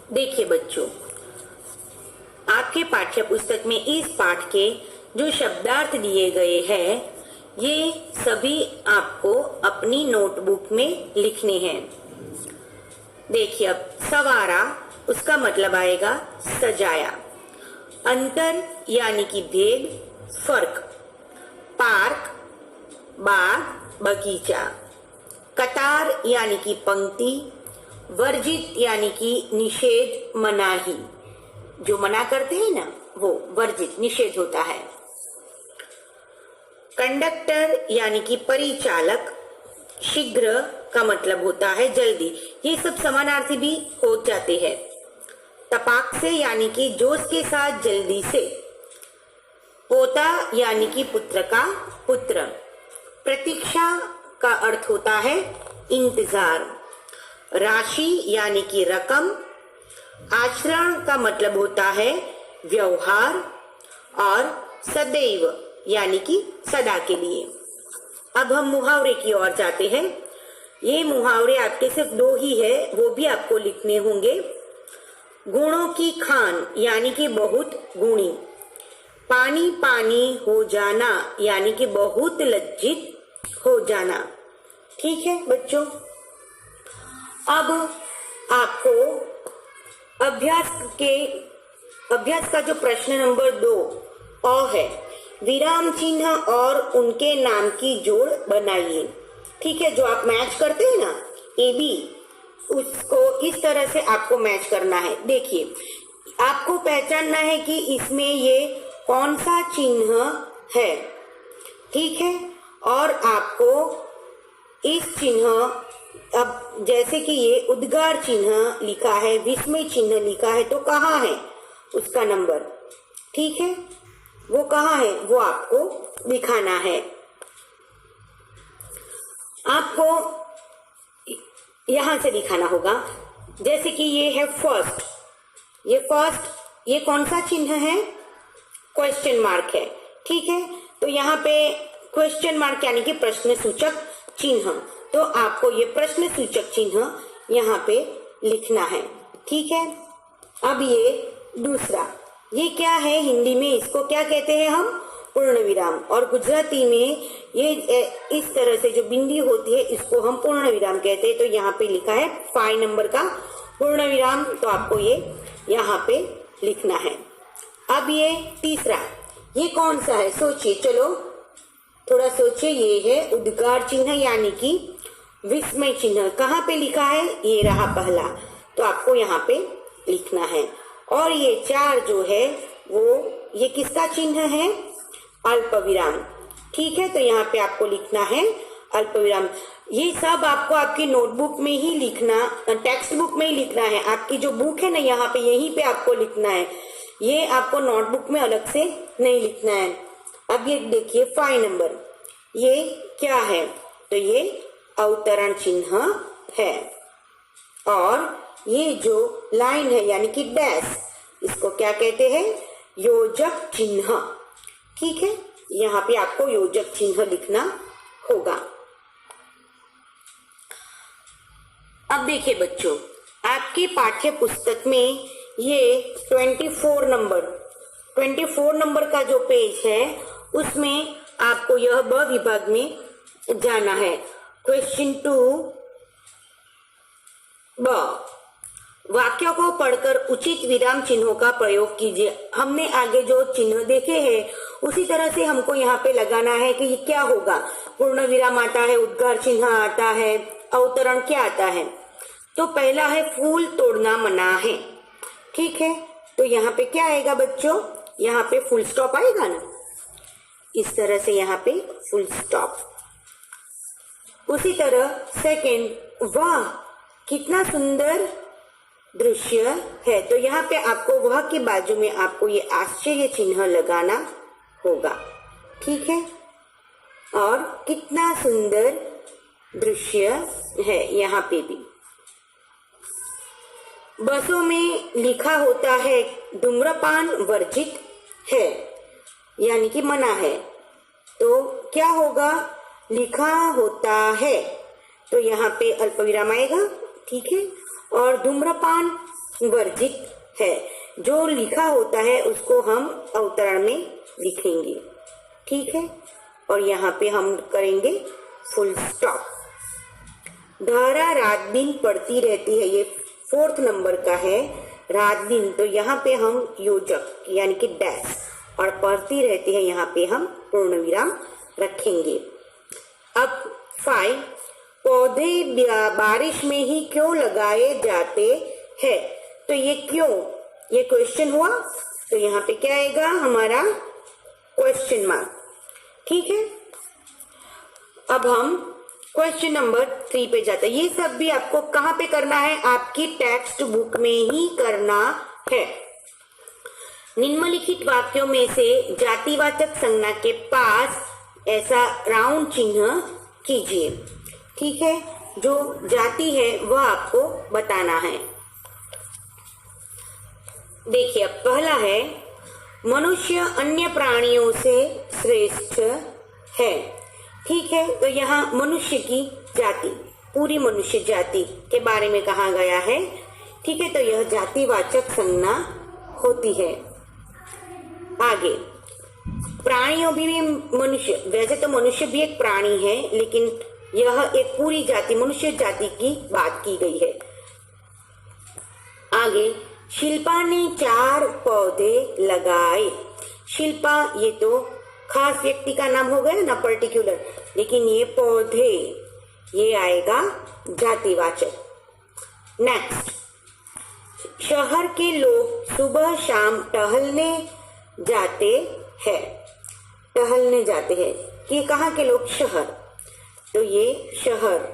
देखिए बच्चों, आपके पाठ्य पुस्तक में इस पाठ के जो शब्दार्थ दिए गए हैं, ये सभी आपको अपनी नोटबुक में लिखने हैं। देखिए, अब सवारा, उसका मतलब आएगा सजाया। अंतर यानी कि भेद, फर्क। पार्क, बाग, बगीचा। कतार यानी कि पंक्ति। वर्जित यानी कि निषेध, मनाही। जो मना करते हैं ना, वो वर्जित, निषेध होता है। कंडक्टर यानी कि परिचालक। शीघ्र का मतलब होता है जल्दी। ये सब समानार्थी भी हो जाते हैं। तपाक से यानी कि जोश के साथ, जल्दी से। पोता यानी कि पुत्र का पुत्र। प्रतीक्षा का अर्थ होता है इंतजार। राशि यानी कि रकम। आचरण का मतलब होता है व्यवहार। और सदैव यानी कि सदा के लिए। अब हम मुहावरे की ओर जाते हैं। ये मुहावरे आपके सिर्फ 2 ही है, वो भी आपको लिखने होंगे। गुणों की खान यानी कि बहुत गुणी। पानी पानी हो जाना यानी कि बहुत लज्जित हो जाना। ठीक है बच्चों, अब आपको अभ्यास का जो प्रश्न नंबर 2 अ है, विराम चिन्ह और उनके नाम की जोड़ बनाइए। ठीक है, जो आप मैच करते हैं ना, ए बी, उसको इस तरह से आपको मैच करना है। देखिए, आपको पहचानना है कि इसमें ये कौन सा चिन्ह है। ठीक है, और आपको इस चिन्ह, अब जैसे कि ये उद्गार चिन्ह लिखा है, विस्मय चिन्ह लिखा है, तो कहाँ है उसका नंबर। ठीक है, वो कहाँ है वो आपको दिखाना है। आपको यहां से दिखाना होगा। जैसे कि ये है फर्स्ट, ये कौन सा चिन्ह है? क्वेश्चन मार्क है। ठीक है, तो यहाँ पे क्वेश्चन मार्क यानी कि प्रश्न सूचक चिन्ह, तो आपको ये प्रश्न सूचक चिन्ह यहाँ पे लिखना है। ठीक है, अब ये दूसरा, ये क्या है? हिंदी में इसको क्या कहते हैं हम? पूर्ण विराम। और गुजराती में ये इस तरह से जो बिंदी होती है, इसको हम पूर्ण विराम कहते हैं। तो यहाँ पे लिखा है 5 नंबर का पूर्ण विराम, तो आपको ये यहाँ पे लिखना है। अब ये तीसरा, ये कौन सा है? सोचिए, चलो थोड़ा सोचिए। ये है उद्गार चिन्ह यानी कि विस्मय चिन्ह। कहाँ पे लिखा है? ये रहा पहला, तो आपको यहाँ पे लिखना है। और ये 4 जो है वो ये किसका चिन्ह है? अल्प विराम। ठीक है, तो यहाँ पे आपको लिखना है अल्प विराम। ये सब आपको आपकी नोटबुक में ही लिखना, टेक्स्ट बुक में ही लिखना है। आपकी जो बुक है ना, यहाँ पे यहीं पे आपको लिखना है। ये आपको नोटबुक में अलग से नहीं लिखना है। अब ये देखिए 5 नंबर, ये क्या है? तो ये अवतरण चिन्ह है। और ये जो लाइन है यानी कि डैश, इसको क्या कहते हैं? योजक चिन्ह। ठीक है, यहाँ पे आपको योजक चिन्ह लिखना होगा। अब देखिए बच्चों, आपके पाठ्य पुस्तक में ये 24 नंबर का जो पेज है, उसमें आपको यह ब विभाग में जाना है। क्वेश्चन 2 ब, वाक्यों को पढ़कर उचित विराम चिन्हों का प्रयोग कीजिए। हमने आगे जो चिन्ह देखे हैं, उसी तरह से हमको यहाँ पे लगाना है कि ये क्या होगा। पूर्ण विराम आता है, उद्गार चिन्ह आता है, अवतरण क्या आता है। तो पहला है फूल तोड़ना मना है। ठीक है, तो यहाँ पे क्या आएगा बच्चों? यहाँ पे फुल स्टॉप आएगा ना, इस तरह से यहाँ पे फुल स्टॉप। उसी तरह सेकंड, वाह कितना सुंदर दृश्य है, तो यहाँ पे आपको वह के बाजू में आपको ये आश्चर्य चिन्ह लगाना होगा। ठीक है, और कितना सुंदर दृश्य है, यहाँ पे भी। बसों में लिखा होता है धूम्रपान वर्जित है, यानी कि मना है, तो क्या होगा? लिखा होता है, तो यहाँ पे अल्पविराम आएगा। ठीक है, और धूम्रपान वर्जित है। जो लिखा होता है उसको हम अवतरण में लिखेंगे, ठीक है। और यहाँ पे हम करेंगे फुल स्टॉप। धारा रात दिन पड़ती रहती है, ये 4th नंबर का है, रात दिन। तो यहाँ पे हम योजक यानी कि डैश, और पढ़ती रहती है, यहाँ पे हम पूर्ण विराम रखेंगे। अब 5, पौधे बारिश में ही क्यों लगाए जाते हैं? तो ये क्यों, ये क्वेश्चन हुआ, तो यहाँ पे क्या आएगा हमारा क्वेश्चन मार्क, ठीक है। अब हम क्वेश्चन नंबर 3 पे जाते हैं। ये सब भी आपको कहाँ पे करना है? आपकी टेक्स्ट बुक में ही करना है। निम्नलिखित वाक्यों में से जातिवाचक संज्ञा के पास ऐसा राउंड चिन्ह कीजिए, ठीक है। जो जाति है वह आपको बताना है। देखिए, अब पहला है मनुष्य अन्य प्राणियों से श्रेष्ठ है, ठीक है। तो यहाँ मनुष्य की जाति, पूरी मनुष्य जाति के बारे में कहा गया है, ठीक है। तो यह जातिवाचक संज्ञा होती है। आगे, प्राणियों भी मनुष्य, वैसे तो मनुष्य भी एक प्राणी है, लेकिन यह एक पूरी जाति, मनुष्य जाति की बात की गई है। आगे, शिल्पा ने 4 पौधे लगाए। शिल्पा ये तो खास व्यक्ति का नाम हो गया ना, पर्टिकुलर, लेकिन ये पौधे, ये आएगा जातिवाचक। नेक्स्ट, शहर के लोग सुबह शाम टहलने जाते हैं। टहलने जाते हैं, ये कहाँ के लोग? शहर। तो ये शहर,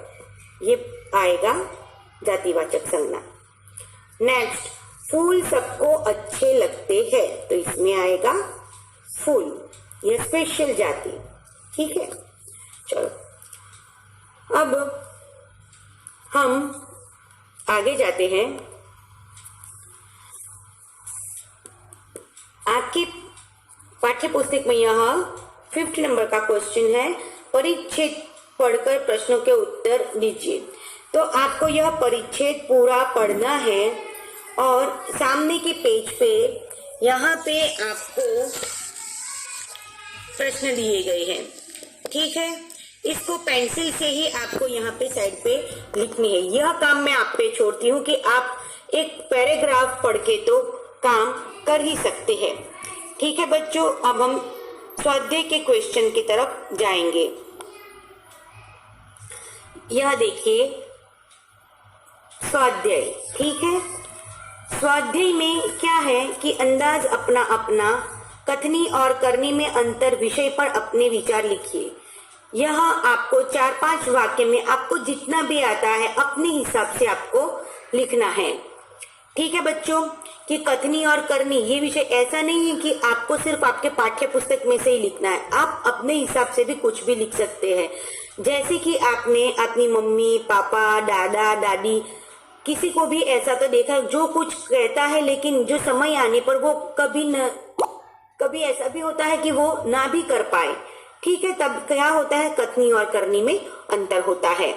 ये आएगा जातिवाचक संज्ञा। नेक्स्ट, फूल सबको अच्छे लगते हैं, तो इसमें आएगा फूल, यह स्पेशल जाति, ठीक है। चलो, अब हम आगे जाते हैं। आपकी पाठ्य पुस्तक में यह 5th नंबर का क्वेश्चन है, परिच्छेद पढ़कर प्रश्नों के उत्तर दीजिए। तो आपको यह परिच्छेद पूरा पढ़ना है, और सामने के पेज पे यहाँ पे आपको प्रश्न दिए गए हैं, ठीक है। इसको पेंसिल से ही आपको यहाँ पे साइड पे लिखनी है। यह काम मैं आप पे छोड़ती हूँ कि आप एक पैराग्राफ पढ़ के तो काम कर ही सकते हैं, ठीक है बच्चों। अब हम स्वाध्याय के क्वेश्चन की तरफ जाएंगे। यह देखिए स्वाध्याय, ठीक है। स्वाध्याय में क्या है कि अंदाज अपना अपना, कथनी और करनी में अंतर, विषय पर अपने विचार लिखिए। यह आपको 4-5 वाक्य में आपको जितना भी आता है अपने हिसाब से आपको लिखना है, ठीक है बच्चों। कि कथनी और करनी ये विषय ऐसा नहीं है कि आपको सिर्फ आपके पाठ्य पुस्तक में से ही लिखना है, आप अपने हिसाब से भी कुछ भी लिख सकते हैं। जैसे कि आपने अपनी मम्मी पापा दादा दादी किसी को भी ऐसा तो देखा जो कुछ कहता है, लेकिन जो समय आने पर वो कभी ऐसा भी होता है कि वो ना भी कर पाए, ठीक है। तब क्या होता है, कथनी और करनी में अंतर होता है।